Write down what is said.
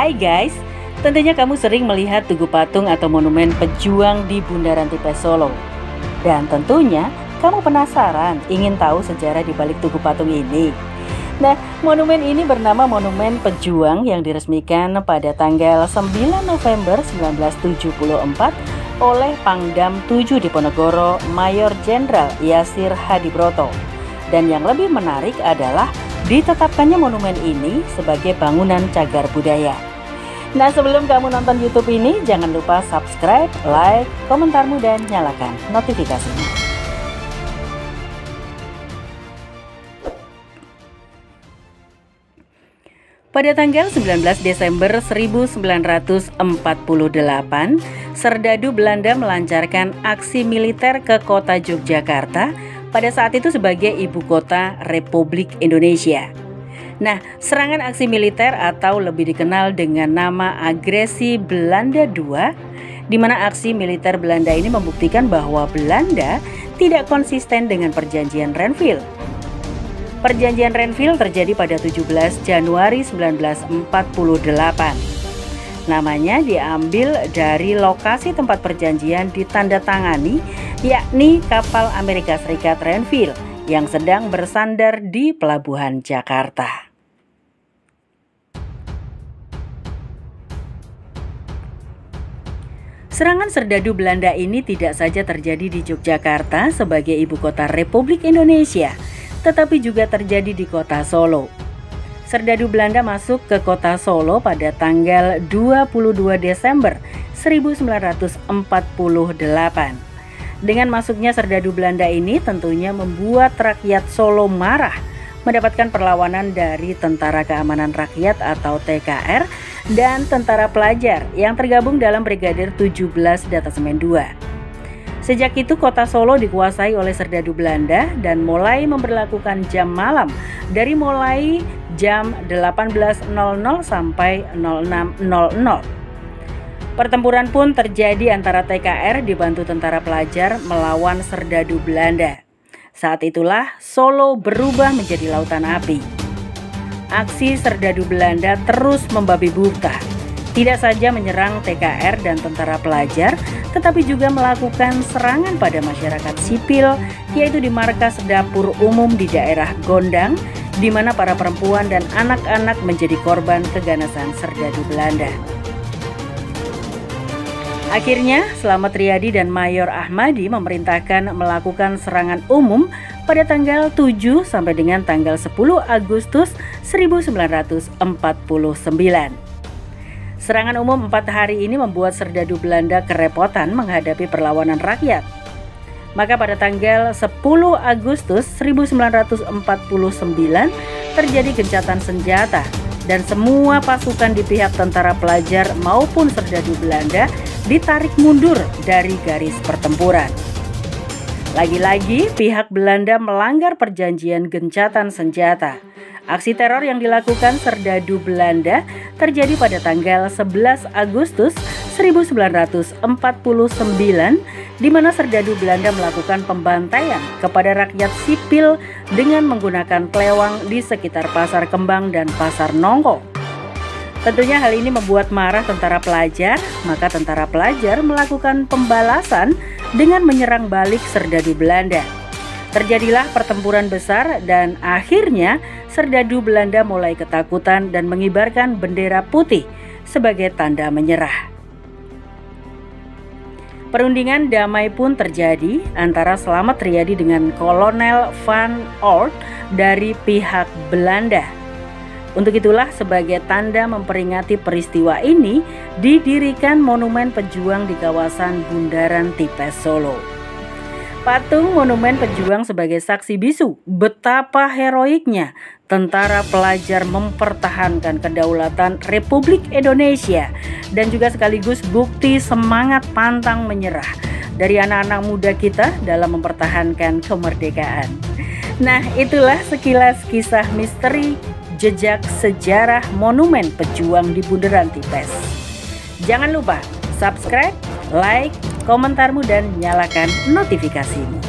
Hai guys, tentunya kamu sering melihat tugu patung atau monumen pejuang di Bundaran Tipes Solo. Dan tentunya kamu penasaran ingin tahu sejarah di balik tugu patung ini. Nah, monumen ini bernama Monumen Pejuang yang diresmikan pada tanggal 9 November 1974 oleh Pangdam 7 Diponegoro Mayor Jenderal Yasir Hadibroto. Dan yang lebih menarik adalah ditetapkannya monumen ini sebagai bangunan cagar budaya. Nah, sebelum kamu nonton YouTube ini, jangan lupa subscribe, like, komentarmu, dan nyalakan notifikasinya. Pada tanggal 19 Desember 1948, Serdadu Belanda melancarkan aksi militer ke kota Yogyakarta, pada saat itu sebagai ibu kota Republik Indonesia. Nah, serangan aksi militer atau lebih dikenal dengan nama Agresi Belanda II, di mana aksi militer Belanda ini membuktikan bahwa Belanda tidak konsisten dengan Perjanjian Renville. Perjanjian Renville terjadi pada 17 Januari 1948. Namanya diambil dari lokasi tempat perjanjian ditandatangani, yakni kapal Amerika Serikat Renville yang sedang bersandar di Pelabuhan Jakarta. Serangan serdadu Belanda ini tidak saja terjadi di Yogyakarta sebagai ibu kota Republik Indonesia, tetapi juga terjadi di kota Solo. Serdadu Belanda masuk ke kota Solo pada tanggal 22 Desember 1948. Dengan masuknya serdadu Belanda ini tentunya membuat rakyat Solo marah, mendapatkan perlawanan dari Tentara Keamanan Rakyat atau TKR dan tentara pelajar yang tergabung dalam Brigadir 17 Datasemen II. Sejak itu kota Solo dikuasai oleh serdadu Belanda dan mulai memberlakukan jam malam dari mulai jam 18.00 sampai 06.00. Pertempuran pun terjadi antara TKR dibantu tentara pelajar melawan serdadu Belanda. Saat itulah Solo berubah menjadi lautan api. Aksi serdadu Belanda terus membabi buta. Tidak saja menyerang TKR dan tentara pelajar, tetapi juga melakukan serangan pada masyarakat sipil, yaitu di markas dapur umum di daerah Gondang, di mana para perempuan dan anak-anak menjadi korban keganasan serdadu Belanda. Akhirnya, Slamet Riyadi dan Mayor Ahmadi memerintahkan melakukan serangan umum pada tanggal 7 sampai dengan tanggal 10 Agustus 1949. Serangan umum 4 hari ini membuat serdadu Belanda kerepotan menghadapi perlawanan rakyat. Maka pada tanggal 10 Agustus 1949 terjadi gencatan senjata dan semua pasukan di pihak tentara pelajar maupun serdadu Belanda ditarik mundur dari garis pertempuran. Lagi-lagi pihak Belanda melanggar perjanjian gencatan senjata. Aksi teror yang dilakukan serdadu Belanda terjadi pada tanggal 11 Agustus 1949, di mana serdadu Belanda melakukan pembantaian kepada rakyat sipil dengan menggunakan pelewang di sekitar Pasar Kembang dan Pasar Nongko. Tentunya hal ini membuat marah tentara pelajar, maka tentara pelajar melakukan pembalasan dengan menyerang balik serdadu Belanda. Terjadilah pertempuran besar dan akhirnya serdadu Belanda mulai ketakutan dan mengibarkan bendera putih sebagai tanda menyerah. Perundingan damai pun terjadi antara Slamet Riyadi dengan Kolonel Van Oort dari pihak Belanda. Untuk itulah sebagai tanda memperingati peristiwa ini didirikan Monumen Pejuang di kawasan Bundaran Tipes Solo. Patung Monumen Pejuang sebagai saksi bisu betapa heroiknya tentara pelajar mempertahankan kedaulatan Republik Indonesia dan juga sekaligus bukti semangat pantang menyerah dari anak-anak muda kita dalam mempertahankan kemerdekaan. Nah, itulah sekilas kisah misteri jejak sejarah Monumen Pejuang di Bundaran Tipes. Jangan lupa subscribe, like, komentarmu, dan nyalakan notifikasimu.